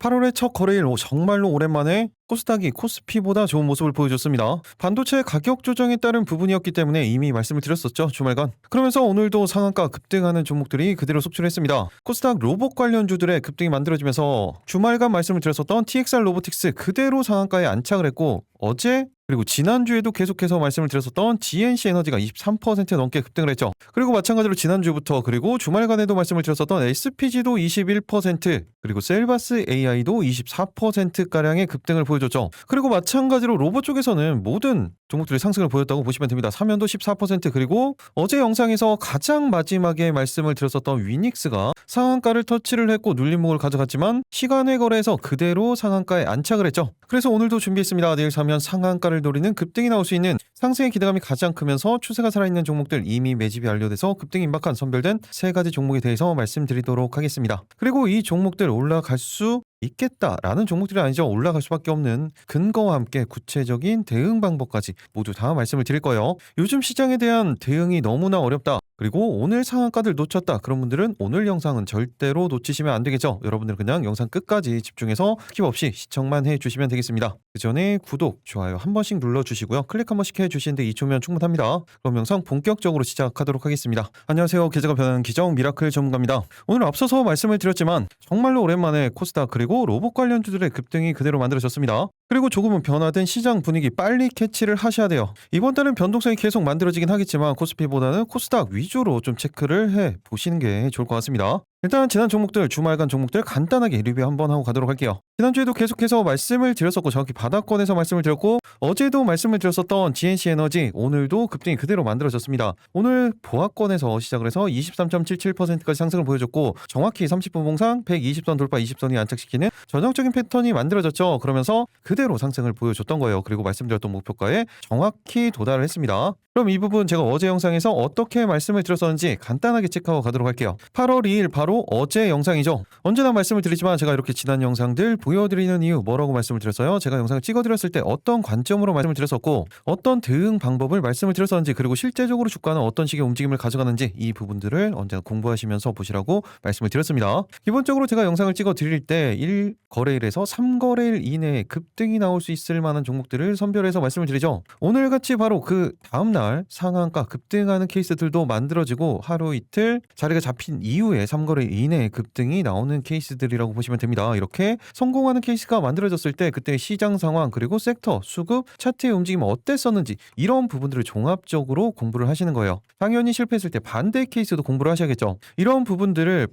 8월의 첫 거래일 정말로 오랜만에 코스닥이 코스피보다 좋은 모습을 보여줬습니다. 반도체 가격 조정에 따른 부분이었기 때문에 이미 말씀을 드렸었죠, 주말간. 그러면서 오늘도 상한가 급등하는 종목들이 그대로 속출했습니다. 코스닥 로봇 관련주들의 급등이 만들어지면서 주말간 말씀을 드렸었던 TXR 로보틱스 그대로 상한가에 안착을 했고, 어제 그리고 지난주에도 계속해서 말씀을 드렸었던 GNC 에너지가 23% 넘게 급등을 했죠. 그리고 마찬가지로 지난주부터 그리고 주말간에도 말씀을 드렸었던 SPG도 21%, 그리고 셀바스 AI도 24%가량의 급등을 보여줬죠. 그리고 마찬가지로 로봇 쪽에서는 모든 종목들이 상승을 보였다고 보시면 됩니다. 사면도 14%, 그리고 어제 영상에서 가장 마지막에 말씀을 드렸었던 위닉스가 상한가를 터치를 했고 눌림목을 가져갔지만 시간의 거래에서 그대로 상한가에 안착을 했죠. 그래서 오늘도 준비했습니다. 내일 사면 상한가를 노리는 급등이 나올 수 있는, 상승의 기대감이 가장 크면서 추세가 살아있는 종목들, 이미 매집이 완료돼서 급등이 임박한 선별된 3가지 종목에 대해서 말씀드리도록 하겠습니다. 그리고 이 종목들 올라갈 수 있겠다라는 종목들이 아니죠. 올라갈 수밖에 없는 근거와 함께 구체적인 대응 방법까지 모두 다 말씀을 드릴 거예요. 요즘 시장에 대한 대응이 너무나 어렵다, 그리고 오늘 상한가들 놓쳤다, 그런 분들은 오늘 영상은 절대로 놓치시면 안 되겠죠. 여러분들 그냥 영상 끝까지 집중해서 스킵 없이 시청만 해주시면 되겠습니다. 그 전에 구독, 좋아요 한 번씩 눌러주시고요. 클릭 한 번씩 해주시는데 2초면 충분합니다. 그럼 영상 본격적으로 시작하도록 하겠습니다. 안녕하세요. 계좌가 변하는 기정 미라클 전문가입니다. 오늘 앞서서 말씀을 드렸지만 정말로 오랜만에 코스닥 그리고 로봇 관련주들의 급등이 그대로 만들어졌습니다. 그리고 조금은 변화된 시장 분위기 빨리 캐치를 하셔야 돼요. 이번 달은 변동성이 계속 만들어지긴 하겠지만 코스피보다는 코스닥 위주로 좀 체크를 해 보시는 게 좋을 것 같습니다. 일단 지난 종목들, 주말간 종목들 간단하게 리뷰 한번 하고 가도록 할게요. 지난주에도 계속해서 말씀을 드렸었고 정확히 바닥권에서 말씀을 드렸고, 어제도 말씀을 드렸었던 GNC 에너지 오늘도 급등이 그대로 만들어졌습니다. 오늘 보합권에서 시작을 해서 23.77%까지 상승을 보여줬고, 정확히 30분 봉상 120선 돌파 20선이 안착시키는 전형적인 패턴이 만들어졌죠. 그러면서 그대로 상승을 보여줬던 거예요. 그리고 말씀드렸던 목표가에 정확히 도달을 했습니다. 그럼 이 부분 제가 어제 영상에서 어떻게 말씀을 드렸었는지 간단하게 체크하고 가도록 할게요. 8월 2일 바로 어제 영상이죠. 언제나 말씀을 드리지만 제가 이렇게 지난 영상들 보여드리는 이유 뭐라고 말씀을 드렸어요? 제가 영상을 찍어드렸을 때 어떤 관점으로 말씀을 드렸었고 어떤 대응 방법을 말씀을 드렸었는지, 그리고 실제적으로 주가는 어떤 식의 움직임을 가져가는지, 이 부분들을 언제나 공부하시면서 보시라고 말씀을 드렸습니다. 기본적으로 제가 영상을 찍어드릴 때 1거래일에서 3거래일 이내에 급등이 나올 수 있을 만한 종목들을 선별해서 말씀을 드리죠. 오늘같이 바로 그 다음날 상한가 급등하는 케이스들도 만들어지고 하루 이틀 자리가 잡힌 이후에 3거래일 이내에 급등이 나오는 케이스들이라고 보시면 됩니다. 이렇게 성공하는 케이스가 만들어졌을 때 그때 시장 상황, 그리고 sek터, 수급, 차트의 움직임이 어땠었는지 이런 부분들을 종합적으로 공부를 하시는 거예요. 당연히 실패했을 때 반대 케이스도 공부를 하셔야겠죠. 이런 부분들을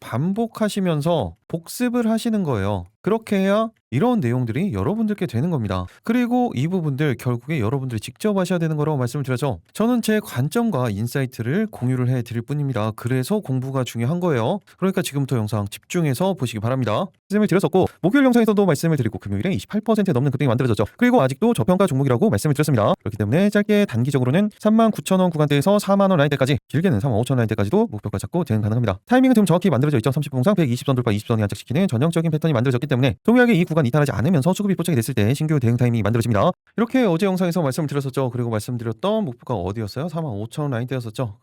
반복하시면서 복습을 하시는 거예요. 그렇게 해야 이런 내용들이 여러분들께 되는 겁니다. 그리고 이 부분들 결국에 여러분들이 직접 하셔야 되는 거라고 말씀을 드렸죠. 저는 제 관점과 인사이트를 공유를 해드릴 뿐입니다. 그래서 공부가 중요한 거예요. 그러니까 지금부터 영상 집중해서 보시기 바랍니다. 말씀을 드렸었고, 목요일 영상에서도 말씀을 드리고 금요일에 28% 넘는 급등이 만들어졌죠. 그리고 아직도 저평가 종목이라고 말씀을 드렸습니다. 그렇기 때문에 짧게 단기적으로는 39,000원 구간대에서 40,000원 라인대까지, 길게는 45,000원 라인대까지도 목표가 잡고 대응 가능합니다. 타이밍은 지금 정확히 만들어져 있죠. 30분상 120선 돌파 20선이 안착시키는 전형적인 패턴이 만들어졌기 때문에 동일하게 이 구간 이탈하지 않으면서 수급이 포착이 됐을 때 신규 대응 타이밍이 만들어집니다. 이렇게 어제 영상에서 말씀을 드렸었죠. 그리고 말씀드렸던 목표가 어디였어요? 45,000원 라인대였었죠.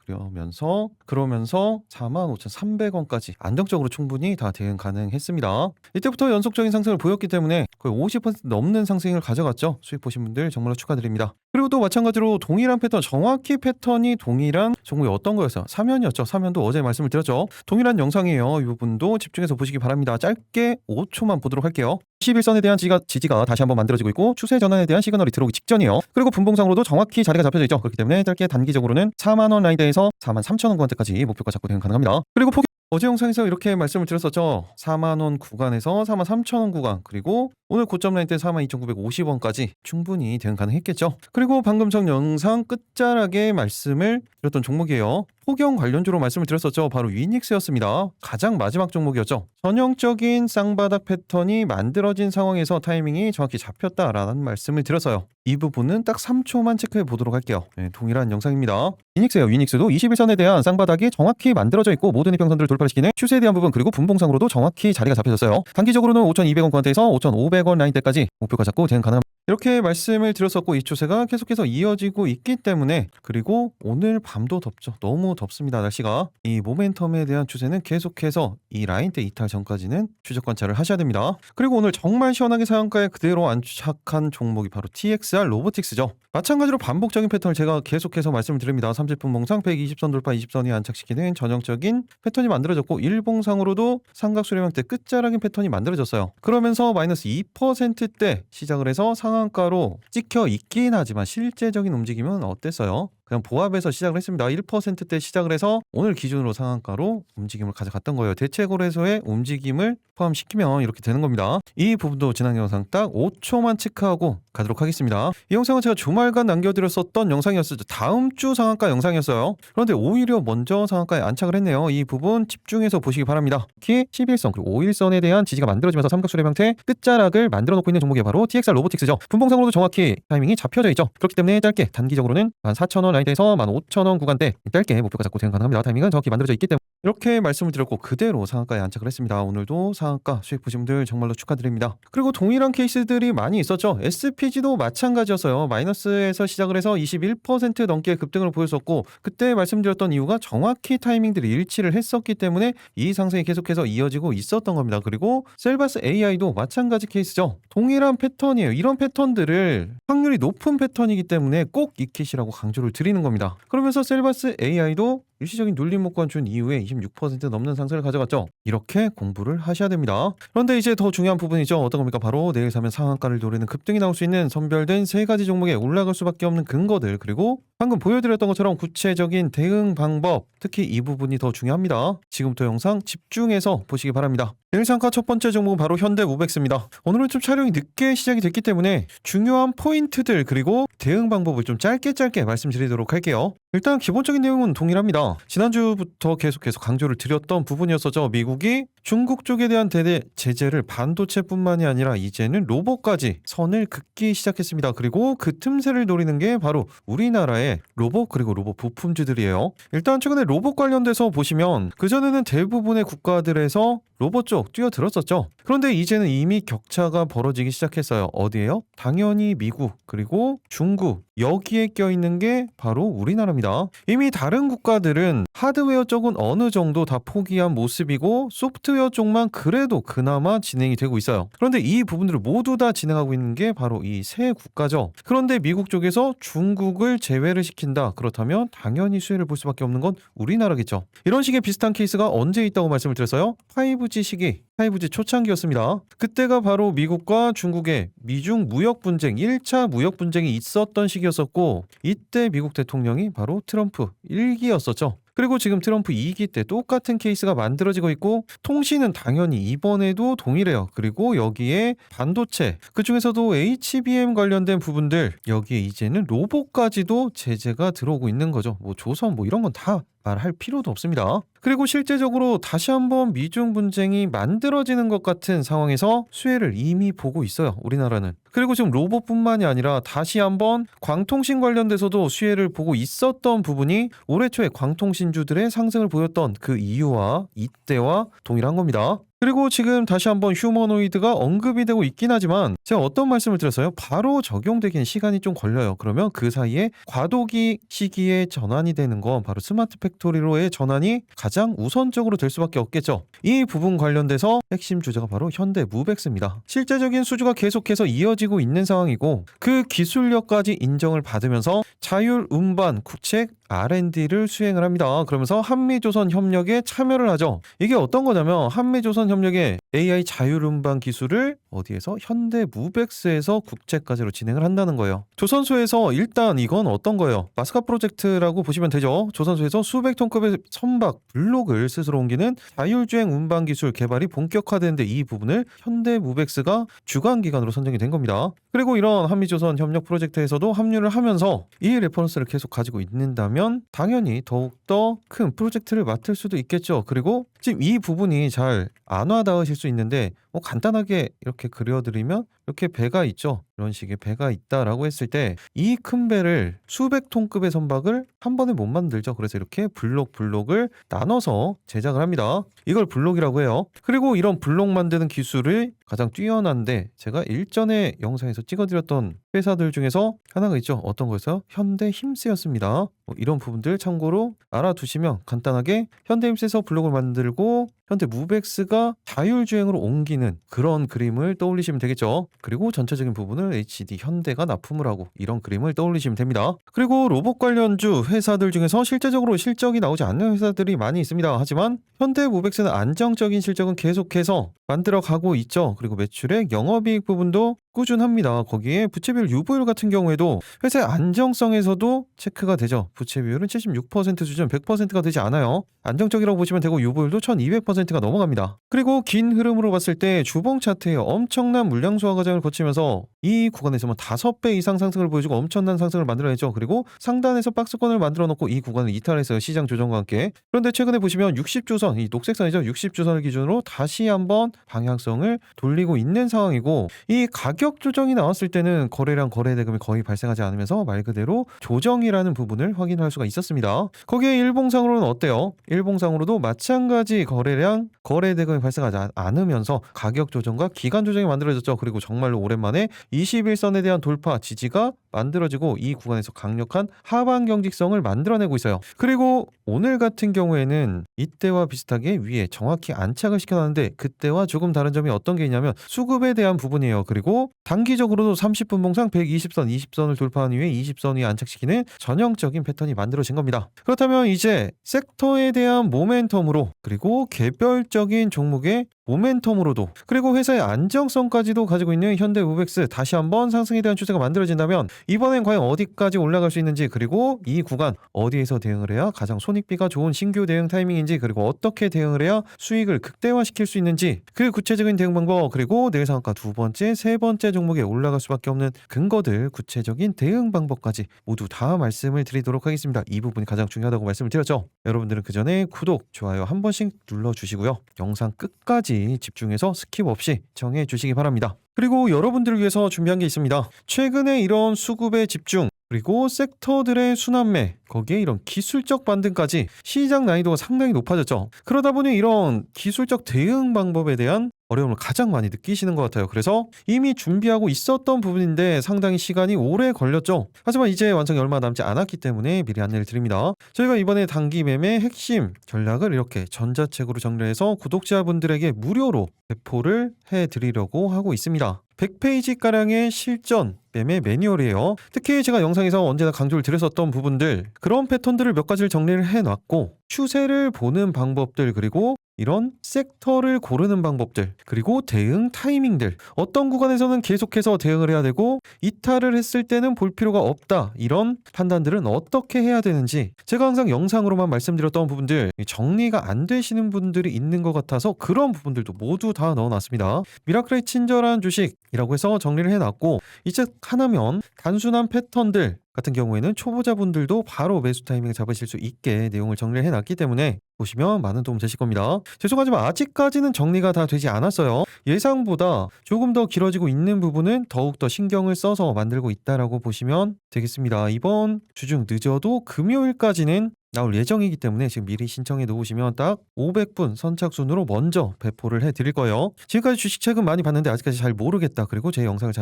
그러면서 45,300원까지 안정적으로 충분히 다 대응 가능했습니다. 이때부터 연속적인 상승을 보였기 때문에 거의 50% 넘는 상승을 가져갔죠. 수익 보신 분들 정말로 축하드립니다. 그리고 또 마찬가지로 동일한 패턴, 정확히 패턴이 동일한 종목이 어떤 거였어요? 사면이었죠. 사면도 어제 말씀을 드렸죠. 동일한 영상이에요. 이 부분도 집중해서 보시기 바랍니다. 짧게 5초만 보도록 할게요. 21선에 대한 지지가 다시 한번 만들어지고 있고, 추세 전환에 대한 시그널이 들어오기 직전이에요. 그리고 분봉상으로도 정확히 자리가 잡혀져 있죠. 그렇기 때문에 짧게 단기적으로는 40,000원 라인대에서 43,000원 구간대까지 목표가 잡고 대응 가능합니다. 그리고 어제 영상에서 이렇게 말씀을 드렸었죠. 40,000원 구간에서 43,000원 구간, 그리고 오늘 고점 라인 때 42,950원까지 충분히 대응 가능했겠죠. 그리고 방금 전 영상 끝자락에 말씀을 드렸던 종목이에요. 폭영 관련주로 말씀을 드렸었죠. 바로 위닉스였습니다. 가장 마지막 종목이었죠. 전형적인 쌍바닥 패턴이 만들어진 상황에서 타이밍이 정확히 잡혔다라는 말씀을 드렸어요. 이 부분은 딱 3초만 체크해 보도록 할게요. 네, 동일한 영상입니다. 위닉스예요. 위닉스도 21선에 대한 쌍바닥이 정확히 만들어져 있고 모든 이평선들을 돌파를 시키는 추세에 대한 부분, 그리고 분봉상으로도 정확히 자리가 잡혀졌어요. 단기적으로는 5,200원 구간대에서 5,500원 라인대까지 목표가 잡고 대응 가능합니다. 이렇게 말씀을 드렸었고 이 추세가 계속해서 이어지고 있기 때문에 그리고 오늘 밤도 덥죠. 너무 덥습니다. 날씨가. 이 모멘텀에 대한 추세는 계속해서 이 라인대 이탈 전까지는 추적 관찰을 하셔야 됩니다. 그리고 오늘 정말 시원하게 상한가에 그대로 안착한 종목이 바로 TXR 로보틱스죠. 마찬가지로 반복적인 패턴을 제가 계속해서 말씀을 드립니다. 30분 봉상 120선 돌파 20선이 안착시키는 전형적인 패턴이 만들어졌고 일봉상으로도 삼각 수렴형대 끝자락인 패턴이 만들어졌어요. 그러면서 마이너스 2%대 시작을 해서 상한가로 찍혀 있긴 하지만 실제적인 움직임은 어땠어요? 그냥 보합에서 시작을 했습니다. 1%대 시작을 해서 오늘 기준으로 상한가로 움직임을 가져갔던 거예요. 대체거래소의 움직임을 포함시키면 이렇게 되는 겁니다. 이 부분도 지난 영상 딱 5초만 체크하고 가도록 하겠습니다. 이 영상은 제가 주말간 남겨드렸었던 영상이었죠. 다음 주 상한가 영상이었어요. 그런데 오히려 먼저 상한가에 안착을 했네요. 이 부분 집중해서 보시기 바랍니다. 특히 11선 그리고 5일선에 대한 지지가 만들어지면서 삼각수렴 형태 끝자락을 만들어 놓고 있는 종목이 바로 TXR 로보틱스죠. 분봉상으로도 정확히 타이밍이 잡혀져 있죠. 그렇기 때문에 짧게 단기적으로는 14,000원 라인대에서 15,000원 구간대 짧게 목표가 잡고 대응 가능합니다. 타이밍은 정확히 만들어져 있기 때문에 이렇게 말씀을 드렸고 그대로 상한가에 안착을 했습니다. 오늘도 상한가 수익 보신 분들 정말로 축하드립니다. 그리고 동일한 케이스들이 많이 있었죠. SPG도 마찬가지였어요. 마이너스에서 시작을 해서 21% 넘게 급등을 보였었고 그때 말씀드렸던 이유가 정확히 타이밍들이 일치를 했었기 때문에 이 상승이 계속해서 이어지고 있었던 겁니다. 그리고 셀바스 AI도 마찬가지 케이스죠. 동일한 패턴이에요. 이런 패턴들을 확률이 높은 패턴이기 때문에 꼭 익히시라고 강조를 드리는 겁니다. 그러면서 셀바스 AI도 일시적인 눌림 목권 준 이후에 26% 넘는 상승을 가져갔죠. 이렇게 공부를 하셔야 됩니다. 그런데 이제 더 중요한 부분이죠. 어떤 겁니까? 바로 내일 사면 상한가를 노리는 급등이 나올 수 있는 선별된 세 가지 종목에 올라갈 수밖에 없는 근거들 그리고 방금 보여드렸던 것처럼 구체적인 대응 방법 특히 이 부분이 더 중요합니다. 지금부터 영상 집중해서 보시기 바랍니다. 내일 상한가 첫 번째 종목은 바로 현대무백스입니다. 오늘은 좀 촬영이 늦게 시작이 됐기 때문에 중요한 포인트들 그리고 대응 방법을 좀 짧게 말씀드리도록 할게요. 일단 기본적인 내용은 동일합니다. 지난주부터 계속해서 강조를 드렸던 부분이었었죠. 미국이 중국 쪽에 대한 대대 제재를 반도체뿐만이 아니라 이제는 로봇까지 선을 긋기 시작했습니다. 그리고 그 틈새를 노리는 게 바로 우리나라의 로봇 그리고 로봇 부품주들이에요. 일단 최근에 로봇 관련돼서 보시면 그전에는 대부분의 국가들에서 로봇 쪽 뛰어들었었죠. 그런데 이제는 이미 격차가 벌어지기 시작했어요. 어디에요? 당연히 미국 그리고 중국 여기에 껴있는 게 바로 우리나라입니다. 이미 다른 국가들은 하드웨어 쪽은 어느 정도 다 포기한 모습이고 소프트웨어 쪽만 그래도 그나마 진행이 되고 있어요. 그런데 이 부분들을 모두 다 진행하고 있는 게 바로 이 세 국가죠. 그런데 미국 쪽에서 중국을 제외를 시킨다. 그렇다면 당연히 수혜를 볼 수밖에 없는 건 우리나라겠죠. 이런 식의 비슷한 케이스가 언제 있다고 말씀을 드렸어요? 5G 시기 5G 초창기였습니다. 그때가 바로 미국과 중국의 미중 무역 분쟁 1차 무역 분쟁이 있었던 시기였었고 이때 미국 대통령이 바로 트럼프 1기였었죠. 그리고 지금 트럼프 2기 때 똑같은 케이스가 만들어지고 있고 통신은 당연히 이번에도 동일해요. 그리고 여기에 반도체 그중에서도 HBM 관련된 부분들 여기에 이제는 로봇까지도 제재가 들어오고 있는 거죠. 뭐 조선 뭐 이런 건 다 말할 필요도 없습니다. 그리고 실제적으로 다시 한번 미중 분쟁이 만들어지는 것 같은 상황에서 수혜를 이미 보고 있어요. 우리나라는. 그리고 지금 로봇뿐만이 아니라 다시 한번 광통신 관련돼서도 수혜를 보고 있었던 부분이 올해 초에 광통신주들의 상승을 보였던 그 이유와 이때와 동일한 겁니다. 그리고 지금 다시 한번 휴머노이드가 언급이 되고 있긴 하지만 제가 어떤 말씀을 드렸어요? 바로 적용되기엔 시간이 좀 걸려요. 그러면 그 사이에 과도기 시기에 전환이 되는 건 바로 스마트 팩토리로의 전환이 가장 우선적으로 될 수밖에 없겠죠. 이 부분 관련돼서 핵심 주제가 바로 현대무백스입니다. 실제적인 수주가 계속해서 이어지고 있는 상황이고 그 기술력까지 인정을 받으면서 자율 운반 국책 R&D를 수행을 합니다. 그러면서 한미조선 협력에 참여를 하죠. 이게 어떤 거냐면 한미조선 협력의 AI 자율운반 기술을 어디에서? 현대무백스에서 국책까지로 진행을 한다는 거예요. 조선소에서 일단 이건 어떤 거예요? 마스카 프로젝트라고 보시면 되죠. 조선소에서 수백 톤급의 선박, 블록을 스스로 옮기는 자율주행 운반 기술 개발이 본격화되는데 이 부분을 현대무백스가 주관기관으로 선정이 된 겁니다. 그리고 이런 한미조선 협력 프로젝트에서도 합류를 하면서 이 레퍼런스를 계속 가지고 있는다면 당연히 더욱더 큰 프로젝트를 맡을 수도 있겠죠. 그리고 지금 이 부분이 잘 안 와닿으실 수 있는데 간단하게 이렇게 그려드리면 이렇게 배가 있죠. 이런 식의 배가 있다라고 했을 때 이 큰 배를 수백 톤급의 선박을 한 번에 못 만들죠. 그래서 이렇게 블록을 나눠서 제작을 합니다. 이걸 블록이라고 해요. 그리고 이런 블록 만드는 기술을 가장 뛰어난데 제가 일전에 영상에서 찍어드렸던 회사들 중에서 하나가 있죠. 어떤 거였어요? 현대힘스였습니다. 이런 부분들 참고로 알아두시면 간단하게 현대힘스에서 블록을 만들고 현대무벡스가 자율주행으로 옮기는 그런 그림을 떠올리시면 되겠죠. 그리고 전체적인 부분을 HD 현대가 납품을 하고 이런 그림을 떠올리시면 됩니다. 그리고 로봇 관련주 회사들 중에서 실제적으로 실적이 나오지 않는 회사들이 많이 있습니다. 하지만 현대무벡스는 안정적인 실적은 계속해서 만들어가고 있죠. 그리고 매출액, 영업이익 부분도 꾸준합니다. 거기에 부채 비율, 유보율 같은 경우에도 회사의 안정성에서도 체크가 되죠. 부채 비율은 76% 수준, 100%가 되지 않아요. 안정적이라고 보시면 되고 유보율도 1200%가 넘어갑니다. 그리고 긴 흐름으로 봤을 때 주봉 차트에 엄청난 물량 소화 과정을 거치면서 이 구간에서만 5배 이상 상승을 보여주고 엄청난 상승을 만들어냈죠. 그리고 상단에서 박스권을 만들어 놓고 이 구간을 이탈했어요. 시장 조정과 함께. 그런데 최근에 보시면 60주선, 이 녹색선이죠. 60주선을 기준으로 다시 한번 방향성을 돌리고 있는 상황이고 이 가격 조정이 나왔을 때는 거래량 거래 대금이 거의 발생하지 않으면서 말 그대로 조정이라는 부분을 확인할 수가 있었습니다. 거기에 일봉상으로는 어때요? 일봉상으로도 마찬가지 거래량 거래 대금이 발생하지 않으면서 가격 조정과 기간 조정이 만들어졌죠. 그리고 정말로 오랜만에 21선에 대한 돌파 지지가 만들어지고 이 구간에서 강력한 하방 경직성을 만들어내고 있어요. 그리고 오늘 같은 경우에는 이때와 비슷하게 위에 정확히 안착을 시켜놨는데 그때와 조금 다른 점이 어떤 게 있냐면 수급에 대한 부분이에요. 그리고 단기적으로도 30분 봉상 120선, 20선을 돌파한 이후에 20선 위에 안착시키는 전형적인 패턴이 만들어진 겁니다. 그렇다면 이제 섹터에 대한 모멘텀으로 그리고 개별적인 종목의 모멘텀으로도 그리고 회사의 안정성까지도 가지고 있는 현대무벡스 다시 한번 상승에 대한 추세가 만들어진다면 이번엔 과연 어디까지 올라갈 수 있는지 그리고 이 구간 어디에서 대응을 해야 가장 손익비가 좋은 신규 대응 타이밍인지 그리고 어떻게 대응을 해야 수익을 극대화시킬 수 있는지 그 구체적인 대응 방법 그리고 내일 상한가 두 번째, 세 번째 종목에 올라갈 수밖에 없는 근거들 구체적인 대응 방법까지 모두 다 말씀을 드리도록 하겠습니다. 이 부분이 가장 중요하다고 말씀을 드렸죠. 여러분들은 그 전에 구독, 좋아요 한 번씩 눌러주시고요. 영상 끝까지 집중해서 스킵 없이 시청해 주시기 바랍니다. 그리고 여러분들을 위해서 준비한 게 있습니다. 최근에 이런 수급의 집중 그리고 섹터들의 순환매 거기에 이런 기술적 반등까지 시장 난이도가 상당히 높아졌죠. 그러다 보니 이런 기술적 대응 방법에 대한 어려움을 가장 많이 느끼시는 것 같아요. 그래서 이미 준비하고 있었던 부분인데 상당히 시간이 오래 걸렸죠. 하지만 이제 완성이 얼마 남지 않았기 때문에 미리 안내를 드립니다. 저희가 이번에 단기 매매 핵심 전략을 이렇게 전자책으로 정리해서 구독자분들에게 무료로 배포를 해드리려고 하고 있습니다. 100페이지가량의 실전 매매 매뉴얼이에요. 특히 제가 영상에서 언제나 강조를 드렸었던 부분들 그런 패턴들을 몇 가지를 정리를 해놨고 추세를 보는 방법들 그리고 이런 섹터를 고르는 방법들 그리고 대응 타이밍들 어떤 구간에서는 계속해서 대응을 해야 되고 이탈을 했을 때는 볼 필요가 없다 이런 판단들은 어떻게 해야 되는지 제가 항상 영상으로만 말씀드렸던 부분들 정리가 안 되시는 분들이 있는 것 같아서 그런 부분들도 모두 다 넣어놨습니다. 미라클의 친절한 주식이라고 해서 정리를 해놨고 이 책 하나면 단순한 패턴들 같은 경우에는 초보자분들도 바로 매수 타이밍을 잡으실 수 있게 내용을 정리를 해놨기 때문에 보시면 많은 도움 되실 겁니다. 죄송하지만 아직까지는 정리가 다 되지 않았어요. 예상보다 조금 더 길어지고 있는 부분은 더욱더 신경을 써서 만들고 있다라고 보시면 되겠습니다. 이번 주중 늦어도 금요일까지는 나올 예정이기 때문에 지금 미리 신청해 놓으시면 딱 500분 선착순으로 먼저 배포를 해드릴 거예요. 지금까지 주식책은 많이 봤는데 아직까지 잘 모르겠다. 그리고 제 영상을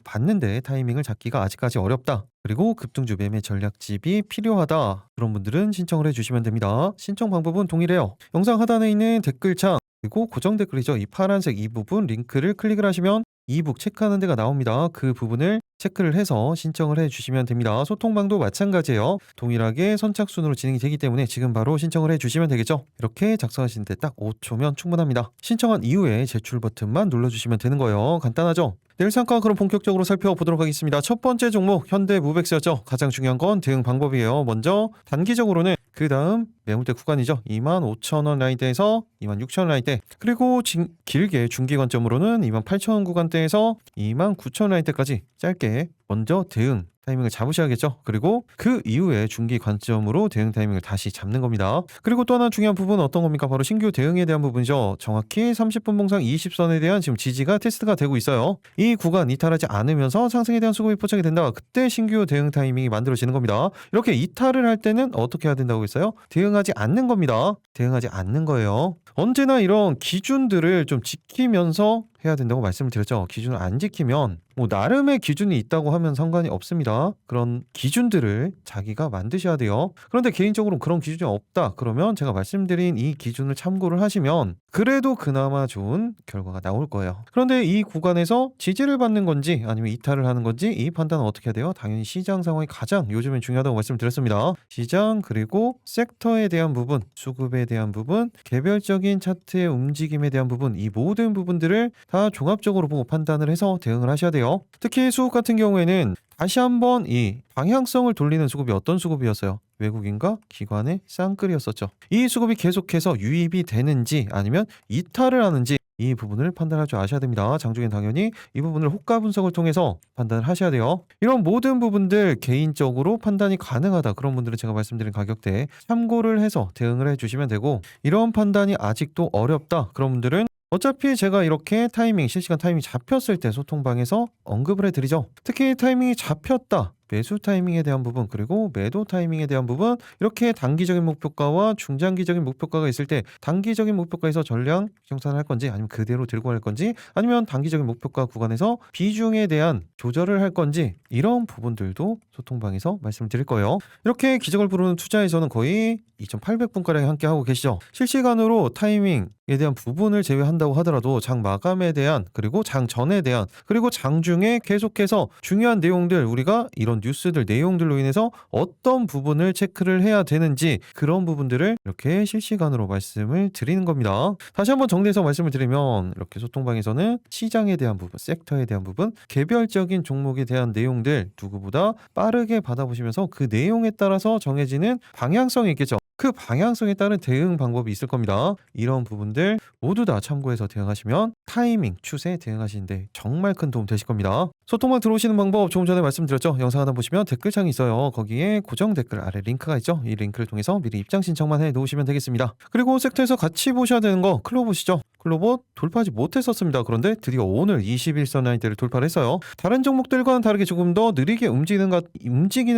봤는데 타이밍을 잡기가 아직까지 어렵다. 그리고 급등주 매매 전략집이 필요하다. 그런 분들은 신청을 해주시면 됩니다. 신청 방법은 동일해요. 영상 하단에 있는 댓글창 그리고 고정 댓글이죠. 이 파란색 이 부분 링크를 클릭을 하시면 이북 체크하는 데가 나옵니다. 그 부분을 체크를 해서 신청을 해주시면 됩니다. 소통방도 마찬가지예요. 동일하게 선착순으로 진행이 되기 때문에 지금 바로 신청을 해주시면 되겠죠. 이렇게 작성하시는데 딱 5초면 충분합니다. 신청한 이후에 제출 버튼만 눌러주시면 되는 거예요. 간단하죠? 내일 상가 그럼 본격적으로 살펴보도록 하겠습니다. 첫 번째 종목 현대무벡스였죠. 가장 중요한 건 대응 방법이에요. 먼저 단기적으로는 그 다음 매물대 구간이죠. 25,000원 라인대에서 26,000원 라인대 그리고 길게 중기 관점으로는 28,000원 구간대에서 29,000원 라인대까지 짧게 먼저 대응 타이밍을 잡으셔야겠죠. 그리고 그 이후에 중기 관점으로 대응 타이밍을 다시 잡는 겁니다. 그리고 또 하나 중요한 부분은 어떤 겁니까? 바로 신규 대응에 대한 부분이죠. 정확히 30분 봉상 20선에 대한 지금 지지가 테스트가 되고 있어요. 이 구간 이탈하지 않으면서 상승에 대한 수급이 포착이 된다. 그때 신규 대응 타이밍이 만들어지는 겁니다. 이렇게 이탈을 할 때는 어떻게 해야 된다고 했어요? 대응하지 않는 겁니다. 대응하지 않는 거예요. 언제나 이런 기준들을 좀 지키면서 해야 된다고 말씀을 드렸죠. 기준을 안 지키면 뭐 나름의 기준이 있다고 하면 상관이 없습니다. 그런 기준들을 자기가 만드셔야 돼요. 그런데 개인적으로 그런 기준이 없다. 그러면 제가 말씀드린 이 기준을 참고를 하시면 그래도 그나마 좋은 결과가 나올 거예요. 그런데 이 구간에서 지지를 받는 건지 아니면 이탈을 하는 건지 이 판단은 어떻게 해야 돼요? 당연히 시장 상황이 가장 요즘엔 중요하다고 말씀드렸습니다. 시장 그리고 섹터에 대한 부분, 수급에 대한 부분, 개별적인 차트의 움직임에 대한 부분 이 모든 부분들을 다 종합적으로 보고 판단을 해서 대응을 하셔야 돼요. 특히 수급 같은 경우에는 다시 한번 이 방향성을 돌리는 수급이 어떤 수급이었어요? 외국인과 기관의 쌍끌이었었죠. 이 수급이 계속해서 유입이 되는지 아니면 이탈을 하는지 이 부분을 판단할 줄 아셔야 됩니다. 장중엔 당연히 이 부분을 호가 분석을 통해서 판단을 하셔야 돼요. 이런 모든 부분들 개인적으로 판단이 가능하다. 그런 분들은 제가 말씀드린 가격대에 참고를 해서 대응을 해주시면 되고 이런 판단이 아직도 어렵다. 그런 분들은 어차피 제가 이렇게 실시간 타이밍 잡혔을 때 소통방에서 언급을 해드리죠. 특히 타이밍이 잡혔다. 매수 타이밍에 대한 부분 그리고 매도 타이밍에 대한 부분 이렇게 단기적인 목표가와 중장기적인 목표가가 있을 때 단기적인 목표가에서 전량 정산을 할 건지 아니면 그대로 들고 갈 건지 아니면 단기적인 목표가 구간에서 비중에 대한 조절을 할 건지 이런 부분들도 소통방에서 말씀을 드릴 거예요. 이렇게 기적을 부르는 투자에서는 거의 2,800분가량 함께 하고 계시죠. 실시간으로 타이밍에 대한 부분을 제외한다고 하더라도 장 마감에 대한 그리고 장 전에 대한 그리고 장 중에 계속해서 중요한 내용들 우리가 이런 뉴스들 내용들로 인해서 어떤 부분을 체크를 해야 되는지 그런 부분들을 이렇게 실시간으로 말씀을 드리는 겁니다. 다시 한번 정리해서 말씀을 드리면 이렇게 소통방에서는 시장에 대한 부분, 섹터에 대한 부분, 개별적인 종목에 대한 내용들 누구보다 빠르게 받아보시면서 그 내용에 따라서 정해지는 방향성이 있겠죠. 그 방향성에 따른 대응 방법이 있을 겁니다. 이런 부분들 모두 다 참고해서 대응하시면 타이밍, 추세 대응하시는데 정말 큰 도움 되실 겁니다. 소통방 들어오시는 방법 조금 전에 말씀드렸죠. 영상 하나 보시면 댓글창이 있어요. 거기에 고정 댓글 아래 링크가 있죠. 이 링크를 통해서 미리 입장 신청만 해 놓으시면 되겠습니다. 그리고 섹터에서 같이 보셔야 되는 거 클로버 보시죠. 클로버 돌파하지 못했었습니다. 그런데 드디어 오늘 21선 라인대를 돌파를 했어요. 다른 종목들과는 다르게 조금 더 느리게 움직이는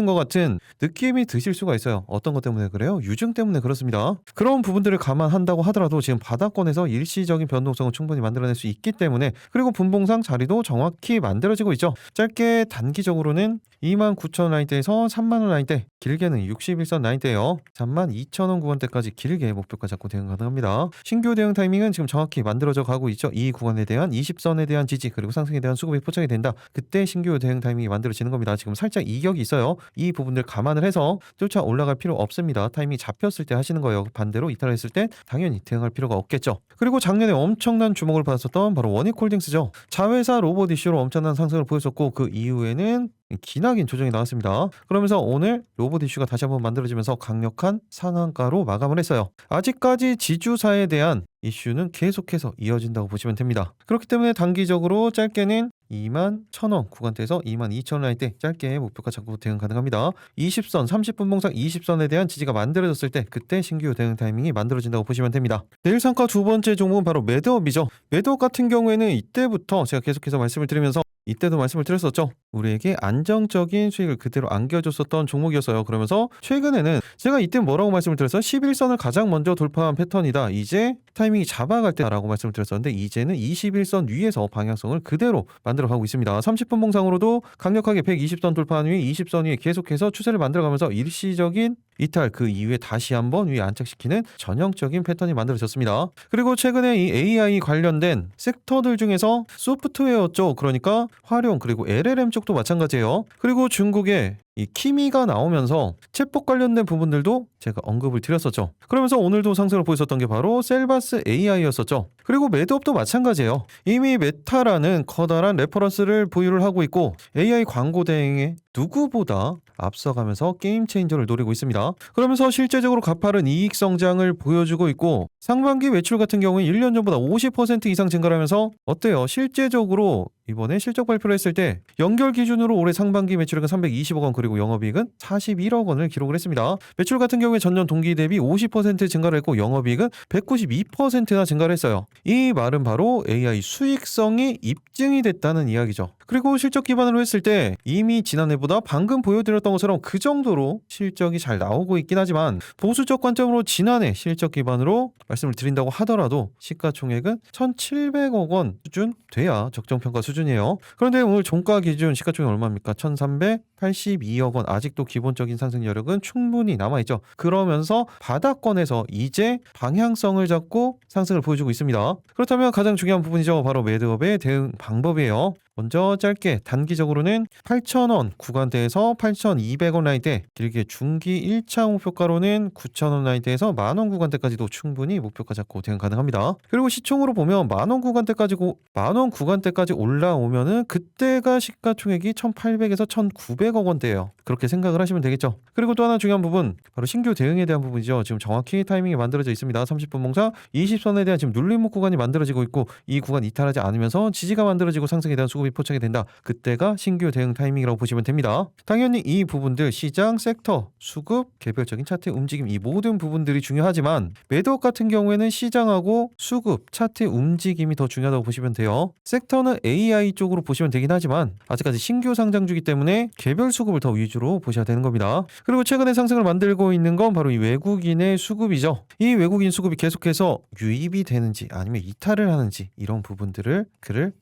것 같은 느낌이 드실 수가 있어요. 어떤 것 때문에 그래요? 유증 때문에 그렇습니다. 그런 부분들을 감안한다고 하더라도 지금 바닥권에서 일시적인 변동성을 충분히 만들어낼 수 있기 때문에 그리고 분봉상 자리도 정확히 만들어지고 있죠. 짧게 단기적으로는 29,000원 라인대에서 3만원 라인대 길게는 61선 라인대예요. 32,000원 구간대까지 길게 목표가 잡고 대응 가능합니다. 신규 대응 타이밍은 지금 정확히 만들어져 가고 있죠. 이 구간에 대한 20선에 대한 지지 그리고 상승에 대한 수급이 포착이 된다. 그때 신규 대응 타이밍이 만들어지는 겁니다. 지금 살짝 이격이 있어요. 이 부분들 감안을 해서 쫓아 올라갈 필요 없습니다. 타이밍이 잡혔을 때 하시는 거예요. 반대로 이탈했을 때 당연히 대응할 필요가 없겠죠. 그리고 작년에 엄청난 주목을 받았었던 바로 원익홀딩스죠. 자회사 로봇 이슈로 엄청난 상승을 보였었고 그 이후에는 기나긴 조정이 나왔습니다. 그러면서 오늘 로봇 이슈가 다시 한번 만들어지면서 강력한 상한가로 마감을 했어요. 아직까지 지주사에 대한 이슈는 계속해서 이어진다고 보시면 됩니다. 그렇기 때문에 단기적으로 짧게는 21,000원 구간대에서 22,000원 라인대 짧게 목표가 잡고 대응 가능합니다. 20선 30분 봉상 20선에 대한 지지가 만들어졌을 때 그때 신규 대응 타이밍이 만들어진다고 보시면 됩니다. 내일 상가 두 번째 종목은 바로 매드업이죠. 매드업 같은 경우에는 이때부터 제가 계속해서 말씀을 드리면서 이때도 말씀을 드렸었죠. 우리에게 안정적인 수익을 그대로 안겨줬었던 종목이었어요. 그러면서 최근에는 제가 이때 뭐라고 말씀을 드렸어요? 11선을 가장 먼저 돌파한 패턴이다. 이제 타이밍이 잡아갈 때라고 말씀을 드렸었는데 이제는 21선 위에서 방향성을 그대로 만들어가고 있습니다. 30분 봉상으로도 강력하게 120선 돌파한 후에 20선 위에 계속해서 추세를 만들어가면서 일시적인 이탈 그 이후에 다시 한번 위에 안착시키는 전형적인 패턴이 만들어졌습니다. 그리고 최근에 이 AI 관련된 섹터들 중에서 소프트웨어 쪽 그러니까 활용 그리고 LLM 쪽도 마찬가지예요. 그리고 중국의 이 키미가 나오면서 챗봇 관련된 부분들도 제가 언급을 드렸었죠. 그러면서 오늘도 상승을 보였었던 게 바로 셀바스 AI였었죠. 그리고 매드업도 마찬가지예요. 이미 메타라는 커다란 레퍼런스를 보유를 하고 있고 AI 광고 대행에 누구보다 앞서가면서 게임 체인저를 노리고 있습니다. 그러면서 실제적으로 가파른 이익 성장을 보여주고 있고 상반기 매출 같은 경우에 1년 전보다 50% 이상 증가를 하면서 어때요? 실제적으로 이번에 실적 발표를 했을 때 연결 기준으로 올해 상반기 매출액은 320억 원 그리고 영업이익은 41억 원을 기록을 했습니다. 매출 같은 경우에 전년 동기 대비 50% 증가를 했고 영업이익은 192%나 증가를 했어요. 이 말은 바로 AI 수익성이 입증이 됐다는 이야기죠. 그리고 실적 기반으로 했을 때 이미 지난해보다 방금 보여드렸던 것처럼 그 정도로 실적이 잘 나오고 있긴 하지만 보수적 관점으로 지난해 실적 기반으로 말씀을 드린다고 하더라도 시가총액은 1,700억 원 수준 돼야 적정평가 수준이에요. 그런데 오늘 종가 기준 시가총액 얼마입니까? 1,382억 원. 아직도 기본적인 상승 여력은 충분히 남아있죠. 그러면서 바닥권에서 이제 방향성을 잡고 상승을 보여주고 있습니다. 그렇다면 가장 중요한 부분이죠. 바로 매드업의 대응 방법이에요. 먼저 짧게 단기적으로는 8,000원 구간대에서 8,200원 라인대, 길게 중기 1차 목표가로는 9,000원 라인대에서 만원 구간대까지도 충분히 목표가 잡고 대응 가능합니다. 그리고 시총으로 보면 만원 구간대까지 올라오면은 그때가 시가총액이 1,800에서 1,900억 원대예요. 그렇게 생각을 하시면 되겠죠. 그리고 또 하나 중요한 부분, 바로 신규 대응에 대한 부분이죠. 지금 정확히 타이밍이 만들어져 있습니다. 30분 봉사 20선에 대한 지금 눌림목 구간이 만들어지고 있고 이 구간 이탈하지 않으면서 지지가 만들어지고 상승에 대한 수급이 포착이 된다. 그때가 신규 대응 타이밍이라고 보시면 됩니다. 당연히 이 부분들 시장, 섹터, 수급, 개별적인 차트 움직임 이 모든 부분들이 중요하지만 매도업 같은 경우에는 시장하고 수급, 차트 움직임이 더 중요하다고 보시면 돼요. 섹터는 AI 쪽으로 보시면 되긴 하지만 아직까지 신규 상장주기 때문에 개별 수급을 더 위주로 보셔야 되는 겁니다. 그리고 최근에 상승을 만들고 있는 건 바로 이 외국인의 수급이죠. 이 외국인 수급이 계속해서 유입이 되는지 아니면 이탈을 하는지 이런 부분들을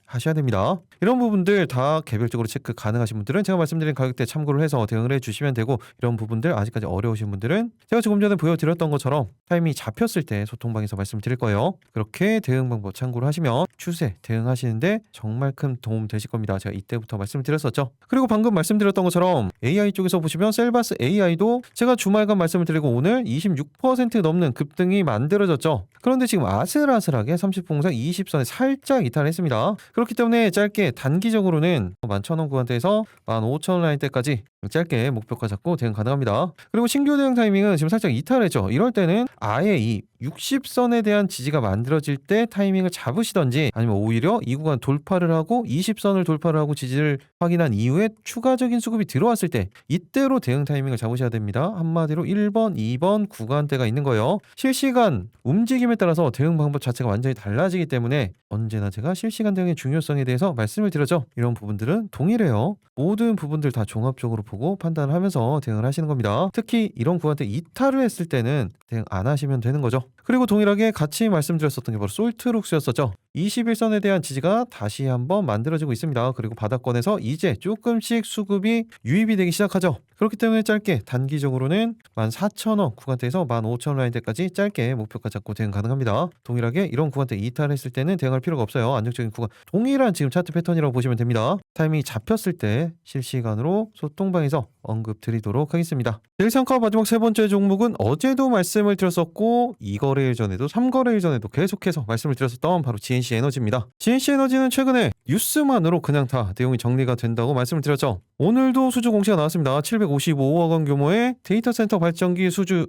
하셔야 됩니다. 이런 부분들 다 개별적으로 체크 가능하신 분들은 제가 말씀드린 가격대 참고를 해서 대응을 해주시면 되고 이런 부분들 아직까지 어려우신 분들은 제가 조금 전에 보여드렸던 것처럼 타이밍이 잡혔을 때 소통방에서 말씀드릴 거예요. 그렇게 대응 방법 참고를 하시면 추세 대응하시는데 정말 큰 도움 되실 겁니다. 제가 이때부터 말씀을 드렸었죠. 그리고 방금 말씀드렸던 것처럼 AI 쪽에서 보시면 셀바스 AI도 제가 주말간 말씀을 드리고 오늘 26% 넘는 급등이 만들어졌죠. 그런데 지금 아슬아슬하게 30봉상 20선에 살짝 이탈했습니다. 그렇기 때문에 짧게 단기적으로는 11,000원 구간대에서 15,000원 라인대까지 짧게 목표가 잡고 대응 가능합니다. 그리고 신규 대응 타이밍은 지금 살짝 이탈했죠. 이럴 때는 아예 이 60선에 대한 지지가 만들어질 때 타이밍을 잡으시던지 아니면 오히려 이 구간 돌파를 하고 20선을 돌파를 하고 지지를 확인한 이후에 추가적인 수급이 들어왔을 때 이때로 대응 타이밍을 잡으셔야 됩니다. 한마디로 1번, 2번 구간대가 있는 거예요. 실시간 움직임에 따라서 대응 방법 자체가 완전히 달라지기 때문에 언제나 제가 실시간 대응의 중요성에 대해서 말씀을 드렸죠. 이런 부분들은 동일해요. 모든 부분들 다 종합적으로 보고 판단을 하면서 대응을 하시는 겁니다. 특히 이런 구간대 이탈을 했을 때는 대응 안 하시면 되는 거죠. 그리고 동일하게 같이 말씀드렸었던 게 바로 솔트룩스였었죠. 21선에 대한 지지가 다시 한번 만들어지고 있습니다. 그리고 바닥권에서 이제 조금씩 수급이 유입이 되기 시작하죠. 그렇기 때문에 짧게 단기적으로는 14,000원 구간대에서 15,000원 라인대까지 짧게 목표가 잡고 대응 가능합니다. 동일하게 이런 구간대 이탈했을 때는 대응할 필요가 없어요. 안정적인 구간 동일한 지금 차트 패턴이라고 보시면 됩니다. 타이밍이 잡혔을 때 실시간으로 소통방에서 언급 드리도록 하겠습니다. 1상가 마지막 세 번째 종목은 어제도 말씀을 드렸었고 2거래일 전에도 3거래일 전에도 계속해서 말씀을 드렸었던 바로 GNC 에너지입니다. GNC 에너지는 최근에 뉴스만으로 그냥 다 내용이 정리가 된다고 말씀을 드렸죠. 오늘도 수주 공시가 나왔습니다. 755억 원 규모의 데이터 센터 발전기 수주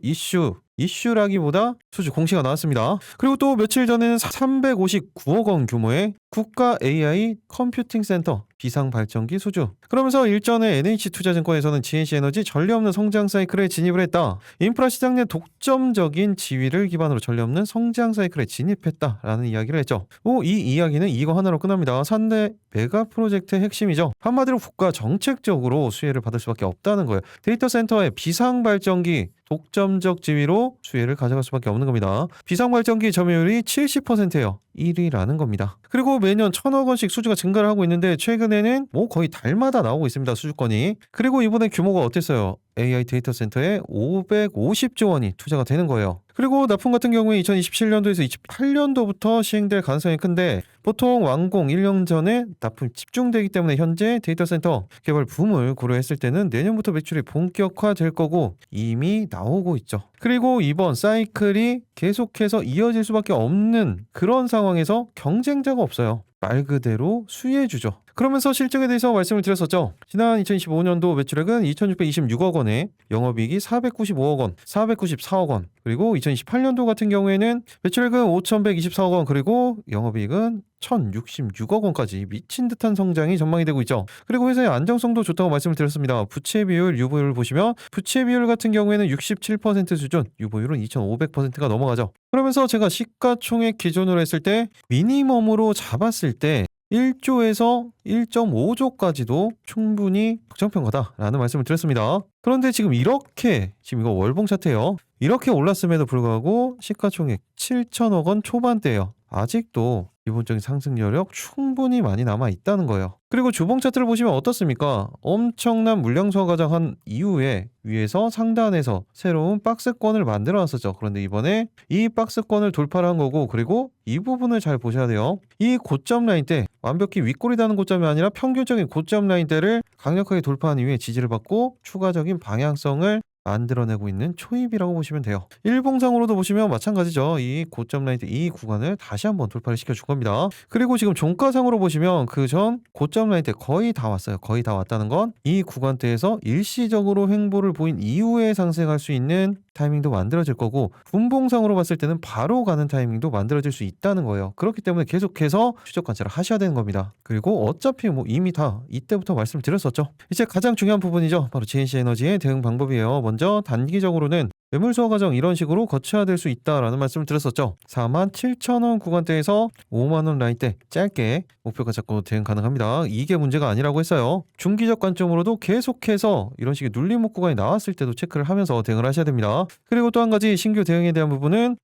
이슈라기보다 수주 공시가 나왔습니다. 그리고 또 며칠 전에는 359억 원 규모의 국가 AI 컴퓨팅 센터 비상 발전기 수주. 그러면서 일전에 NH투자증권에서는 GNC 에너지 전례 없는 성장 사이클에 진입을 했다. 인프라 시장 내 독점적인 지위를 기반으로 전례 없는 성장 사이클에 진입했다라는 이야기를 했죠. 이 이야기는 이거 하나로 끝납니다. 3대 메가 프로젝트의 핵심이죠. 한마디로 국가 정책적으로 수혜를 받을 수밖에 없다는 거예요. 데이터 센터의 비상 발전기 독점적 지위로 수혜를 가져갈 수밖에 없는 겁니다. 비상발전기 점유율이 70%예요. 1위라는 겁니다. 그리고 매년 1,000억 원씩 수주가 증가를 하고 있는데 최근에는 거의 달마다 나오고 있습니다. 수주권이. 그리고 이번에 규모가 어땠어요? AI 데이터 센터에 550조 원이 투자가 되는 거예요. 그리고 납품 같은 경우에 2027년도에서 28년도부터 시행될 가능성이 큰데 보통 완공 1년 전에 납품이 집중되기 때문에 현재 데이터 센터 개발 붐을 고려했을 때는 내년부터 매출이 본격화될 거고 이미 나오고 있죠. 그리고 이번 사이클이 계속해서 이어질 수밖에 없는 그런 상황에서 경쟁자가 없어요. 말 그대로 수혜주죠. 그러면서 실적에 대해서 말씀을 드렸었죠. 지난 2025년도 매출액은 2,626억 원에 영업이익이 495억 원, 494억 원. 그리고 2028년도 같은 경우에는 매출액은 5,124억 원, 그리고 영업이익은 1,066억 원까지 미친 듯한 성장이 전망이 되고 있죠. 그리고 회사의 안정성도 좋다고 말씀을 드렸습니다. 부채 비율, 유보율을 보시면 부채 비율 같은 경우에는 67% 수준, 유보율은 2,500%가 넘어가죠. 그러면서 제가 시가총액 기준으로 했을 때 미니멈으로 잡았을 때 1조에서 1.5조까지도 충분히 적정평가다라는 말씀을 드렸습니다. 그런데 지금 이거 월봉 차트예요. 이렇게 올랐음에도 불구하고 시가총액 7천억 원 초반대예요. 아직도 기본적인 상승 여력 충분히 많이 남아 있다는 거예요. 그리고 주봉 차트를 보시면 어떻습니까? 엄청난 물량소가 가장한 이후에 위에서 상단에서 새로운 박스권을 만들어 놨었죠. 그런데 이번에 이 박스권을 돌파를 한 거고, 그리고 이 부분을 잘 보셔야 돼요. 이 고점 라인대, 완벽히 윗골이 닿는 고점이 아니라 평균적인 고점 라인대를 강력하게 돌파한 이후에 지지를 받고 추가적인 방향성을 만들어내고 있는 초입이라고 보시면 돼요. 일봉상으로도 보시면 마찬가지죠. 이 고점 라인대 이 구간을 다시 한번 돌파를 시켜줄 겁니다. 그리고 지금 종가상으로 보시면 그 전 고점 라인대 거의 다 왔어요. 거의 다 왔다는 건 이 구간대에서 일시적으로 횡보를 보인 이후에 상승할 수 있는 타이밍도 만들어질 거고, 분봉상으로 봤을 때는 바로 가는 타이밍도 만들어질 수 있다는 거예요. 그렇기 때문에 계속해서 추적 관찰을 하셔야 되는 겁니다. 그리고 어차피 이미 다 이때부터 말씀드렸었죠. 이제 가장 중요한 부분이죠. 바로 GNC 에너지의 대응 방법이에요. 먼저 단기적으로는 매물 소화 과정 이런 식으로 거쳐야 될 수 있다라는 말씀을 드렸었죠. 47,000원 구간대에서 5만원 라인대 짧게 목표가 잡고 대응 가능합니다. 이게 문제가 아니라고 했어요. 중기적 관점으로도 계속해서 이런 식의 눌림목 구간이 나왔을 때도 체크를 하면서 대응을 하셔야 됩니다. 그리고 또 한 가지 신규 대응에 대한 부분은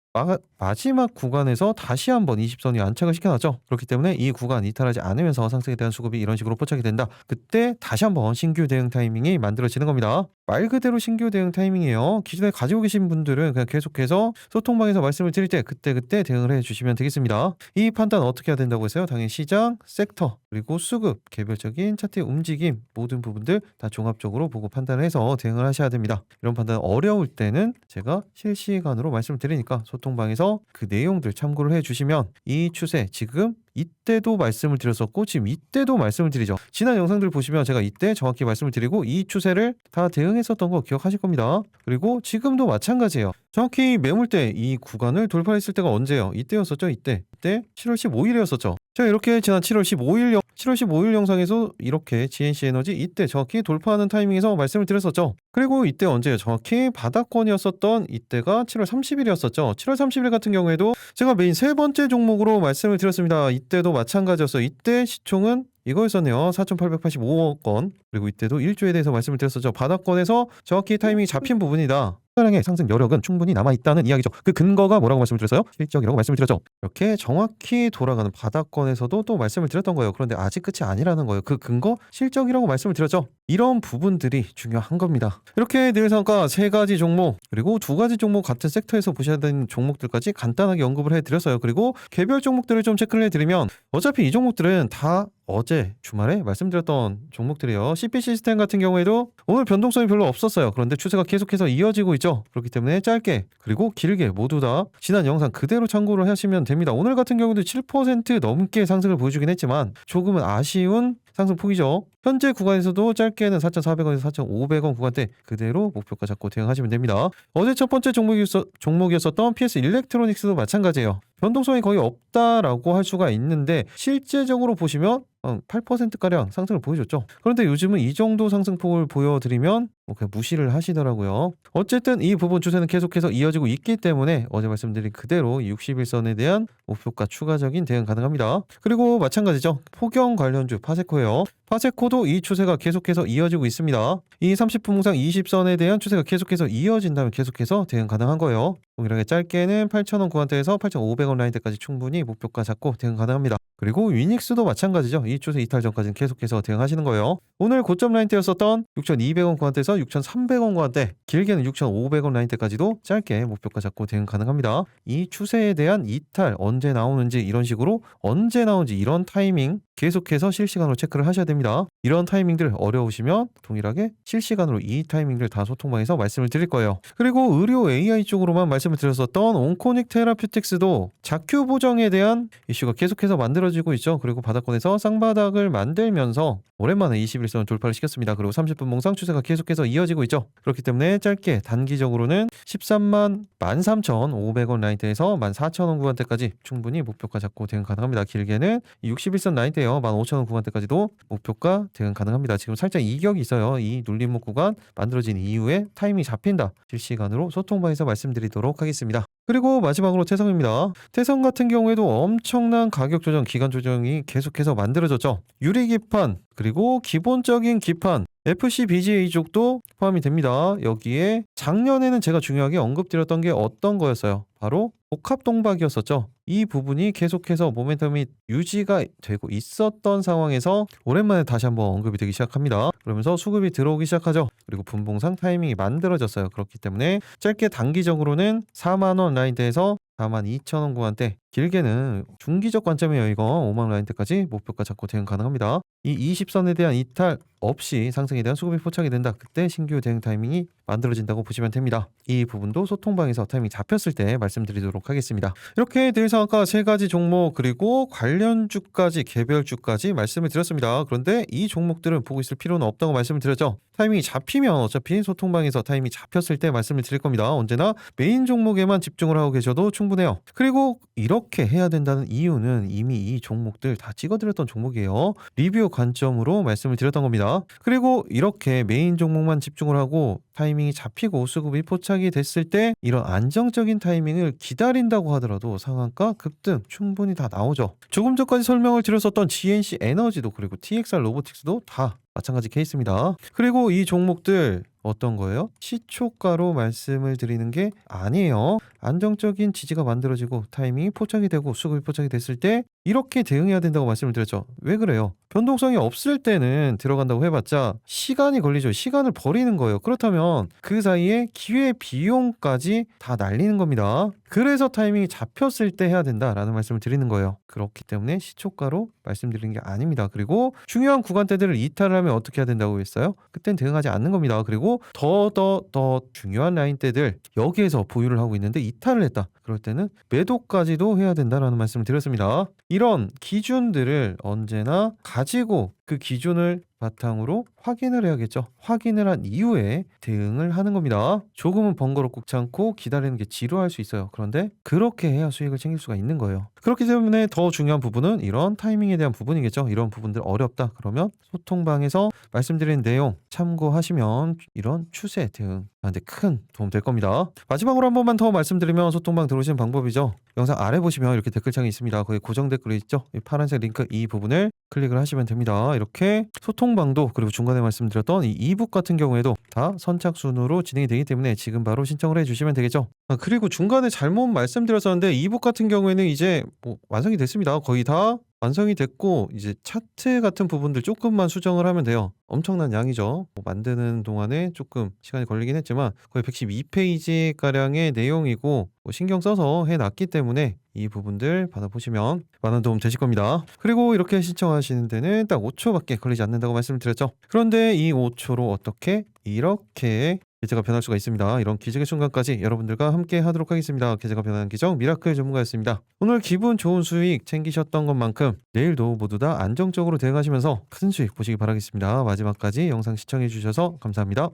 마지막 구간에서 다시 한번 20선이 안착을 시켜놨죠. 그렇기 때문에 이 구간 이탈하지 않으면서 상승에 대한 수급이 이런 식으로 포착이 된다. 그때 다시 한번 신규 대응 타이밍이 만들어지는 겁니다. 말 그대로 신규 대응 타이밍이에요. 기존에 가지고 계신 분들은 그냥 계속해서 소통방에서 말씀을 드릴 때 그때 대응을 해주시면 되겠습니다. 이 판단 어떻게 해야 된다고 했어요? 당연히 시장, 섹터, 그리고 수급, 개별적인 차트의 움직임 모든 부분들 다 종합적으로 보고 판단을 해서 대응을 하셔야 됩니다. 이런 판단 어려울 때는 제가 실시간으로 말씀을 드리니까 소통방에서 그 내용들 참고를 해주시면 이 추세 지금 이때도 말씀을 드렸었고 지금 이때도 말씀을 드리죠. 지난 영상들 보시면 제가 이때 정확히 말씀을 드리고 이 추세를 다 대응했었던 거 기억하실 겁니다. 그리고 지금도 마찬가지예요. 정확히 매물대 이 구간을 돌파했을 때가 언제예요? 이때였었죠. 이때 7월 15일이었었죠. 제가 이렇게 지난 7월 15일 영상에서 이렇게 GNC 에너지 이때 정확히 돌파하는 타이밍에서 말씀을 드렸었죠. 그리고 이때 언제예요? 정확히 바닥권이었었던 이때가 7월 30일이었었죠. 7월 30일 같은 경우에도 제가 메인 세 번째 종목으로 말씀을 드렸습니다. 이때도 마찬가지였어요. 이때 시총은 이거였었네요. 4,885억 원. 그리고 이때도 1조에 대해서 말씀을 드렸었죠. 바닥권에서 정확히 타이밍이 잡힌 부분이다. 시장의 상승 여력은 충분히 남아있다는 이야기죠. 그 근거가 뭐라고 말씀을 드렸어요? 실적이라고 말씀을 드렸죠. 이렇게 정확히 돌아가는 바닥권에서도 또 말씀을 드렸던 거예요. 그런데 아직 끝이 아니라는 거예요. 그 근거 실적이라고 말씀을 드렸죠. 이런 부분들이 중요한 겁니다. 이렇게 내일상가 3가지 종목 그리고 2가지 종목 같은 섹터에서 보셔야 되는 종목들까지 간단하게 언급을 해드렸어요. 그리고 개별 종목들을 좀 체크를 해드리면 어차피 이 종목들은 다 어제 주말에 말씀드렸던 종목들이에요. CP 시스템 같은 경우에도 오늘 변동성이 별로 없었어요. 그런데 추세가 계속해서 이어지고 있죠. 그렇기 때문에 짧게 그리고 길게 모두 다 지난 영상 그대로 참고를 하시면 됩니다. 오늘 같은 경우도 7% 넘게 상승을 보여주긴 했지만 조금은 아쉬운 상승폭이죠. 현재 구간에서도 짧게는 4,400원에서 4,500원 구간대 그대로 목표가 잡고 대응하시면 됩니다. 어제 첫 번째 종목이었었던 PS 일렉트로닉스도 마찬가지예요. 변동성이 거의 없다라고 할 수가 있는데 실제적으로 보시면 8%가량 상승을 보여줬죠. 그런데 요즘은 이 정도 상승폭을 보여드리면 그냥 무시를 하시더라고요. 어쨌든 이 부분 추세는 계속해서 이어지고 있기 때문에 어제 말씀드린 그대로 61선에 대한 목표가 추가적인 대응 가능합니다. 그리고 마찬가지죠. 폭염 관련주 파세코예요. 파세코도 이 추세가 계속해서 이어지고 있습니다. 이 30분봉상 20선에 대한 추세가 계속해서 이어진다면 계속해서 대응 가능한 거예요. 동일하게 짧게는 8,000원 구간대에서 8,500원 라인대까지 충분히 목표가 잡고 대응 가능합니다. 그리고 위닉스도 마찬가지죠. 이 추세 이탈 전까지는 계속해서 대응하시는 거예요. 오늘 고점 라인대였었던 6,200원 구간대에서 6,300원 구간대, 길게는 6,500원 라인대까지도 짧게 목표가 잡고 대응 가능합니다. 이 추세에 대한 이탈 언제 나오는지, 이런 식으로 언제 나오는지 이런 타이밍 계속해서 실시간으로 체크를 하셔야 됩니다. 이런 타이밍들 어려우시면 동일하게 실시간으로 이 타이밍들 다 소통방에서 말씀을 드릴 거예요. 그리고 의료 AI 쪽으로만 말씀을 드렸었던 온코닉 테라퓨틱스도 자큐 보정에 대한 이슈가 계속해서 만들어지고 있죠. 그리고 바닥권에서 쌍바닥을 만들면서 오랜만에 21선 돌파를 시켰습니다. 그리고 30분 봉상 추세가 계속해서 이어지고 있죠. 그렇기 때문에 짧게 단기적으로는 13만 13,500원 라인대에서 14,000원 구간대까지 충분히 목표가 잡고 대응 가능합니다. 길게는 61선 라인대요. 15,000원 구간대까지도 목표가 대응 가능합니다. 지금 살짝 이격이 있어요. 이 눌림목 구간 만들어진 이후에 타이밍이 잡힌다. 실시간으로 소통방에서 말씀드리도록 하겠습니다. 그리고 마지막으로 태성입니다. 태성 같은 경우에도 엄청난 가격 조정, 기간 조정이 계속해서 만들어졌죠. 유리 기판, 그리고 기본적인 기판, FCBGA 쪽도 포함이 됩니다. 여기에 작년에는 제가 중요하게 언급드렸던 게 어떤 거였어요? 바로 복합 동박이었었죠. 이 부분이 계속해서 모멘텀이 유지가 되고 있었던 상황에서 오랜만에 다시 한번 언급이 되기 시작합니다. 그러면서 수급이 들어오기 시작하죠. 그리고 분봉상 타이밍이 만들어졌어요. 그렇기 때문에 짧게 단기적으로는 4만원 라인대에서 42,000원 구간대, 길게는 중기적 관점이에요. 이거 5만원 라인대까지 목표가 잡고 대응 가능합니다. 이 20선에 대한 이탈 없이 상승에 대한 수급이 포착이 된다. 그때 신규 대응 타이밍이 만들어진다고 보시면 됩니다. 이 부분도 소통방에서 타이밍 잡혔을 때 말씀드리도록 하겠습니다. 이렇게 대일상한가 3가지 종목, 그리고 관련주까지 개별주까지 말씀을 드렸습니다. 그런데 이 종목들은 보고 있을 필요는 없다고 말씀을 드렸죠. 타이밍이 잡히면 어차피 소통방에서 타이밍이 잡혔을 때 말씀을 드릴 겁니다. 언제나 메인 종목에만 집중을 하고 계셔도 충분해요. 그리고 이렇게 해야 된다는 이유는 이미 이 종목들 다 찍어드렸던 종목이에요. 리뷰 관점으로 말씀을 드렸던 겁니다. 그리고 이렇게 메인 종목만 집중을 하고 타이밍이 잡히고 수급이 포착이 됐을 때 이런 안정적인 타이밍을 기다린다고 하더라도 상한가 급등 충분히 다 나오죠. 조금 전까지 설명을 드렸었던 GNC 에너지도, 그리고 TXR 로보틱스도 다 마찬가지 케이스입니다. 그리고 이 종목들 어떤 거예요? 시초가로 말씀을 드리는 게 아니에요. 안정적인 지지가 만들어지고 타이밍이 포착이 되고 수급이 포착이 됐을 때 이렇게 대응해야 된다고 말씀을 드렸죠. 왜 그래요? 변동성이 없을 때는 들어간다고 해봤자 시간이 걸리죠. 시간을 버리는 거예요. 그렇다면 그 사이에 기회 비용까지 다 날리는 겁니다. 그래서 타이밍이 잡혔을 때 해야 된다라는 말씀을 드리는 거예요. 그렇기 때문에 시초가로 말씀드리는 게 아닙니다. 그리고 중요한 구간대들을 이탈을 하면 어떻게 해야 된다고 했어요? 그땐 대응하지 않는 겁니다. 그리고 더 중요한 라인대들 여기에서 보유를 하고 있는데 이탈을 했다. 그럴 때는 매도까지도 해야 된다라는 말씀을 드렸습니다. 이런 기준들을 언제나 가지고 그 기준을 바탕으로 확인을 해야겠죠. 확인을 한 이후에 대응을 하는 겁니다. 조금은 번거롭고 않고 기다리는 게 지루할 수 있어요. 그런데 그렇게 해야 수익을 챙길 수가 있는 거예요. 그렇기 때문에 더 중요한 부분은 이런 타이밍에 대한 부분이겠죠. 이런 부분들 어렵다 그러면 소통방에서 말씀드린 내용 참고하시면 이런 추세 대응하는데 큰 도움 될 겁니다. 마지막으로 한 번만 더 말씀드리면 소통방 들어오시는 방법이죠. 영상 아래 보시면 이렇게 댓글창이 있습니다. 거기 고정 댓글이 있죠. 이 파란색 링크 이 부분을 클릭을 하시면 됩니다. 이렇게 소통방도, 그리고 중간에 말씀드렸던 이 이북 같은 경우에도 다 선착순으로 진행이 되기 때문에 지금 바로 신청을 해주시면 되겠죠. 그리고 중간에 잘못 말씀드렸었는데 이북 같은 경우에는 이제 완성이 됐습니다. 거의 다 완성이 됐고 이제 차트 같은 부분들 조금만 수정을 하면 돼요. 엄청난 양이죠. 만드는 동안에 조금 시간이 걸리긴 했지만 거의 112페이지 가량의 내용이고 신경 써서 해놨기 때문에 이 부분들 받아보시면 많은 도움 되실 겁니다. 그리고 이렇게 신청하시는 데는 딱 5초밖에 걸리지 않는다고 말씀드렸죠. 그런데 이 5초로 어떻게 이렇게 계좌가 변할 수가 있습니다. 이런 기적의 순간까지 여러분들과 함께 하도록 하겠습니다. 계좌가 변하는 기적 미라클 전문가였습니다. 오늘 기분 좋은 수익 챙기셨던 것만큼 내일도 모두 다 안정적으로 대응하시면서 큰 수익 보시기 바라겠습니다. 마지막까지 영상 시청해 주셔서 감사합니다.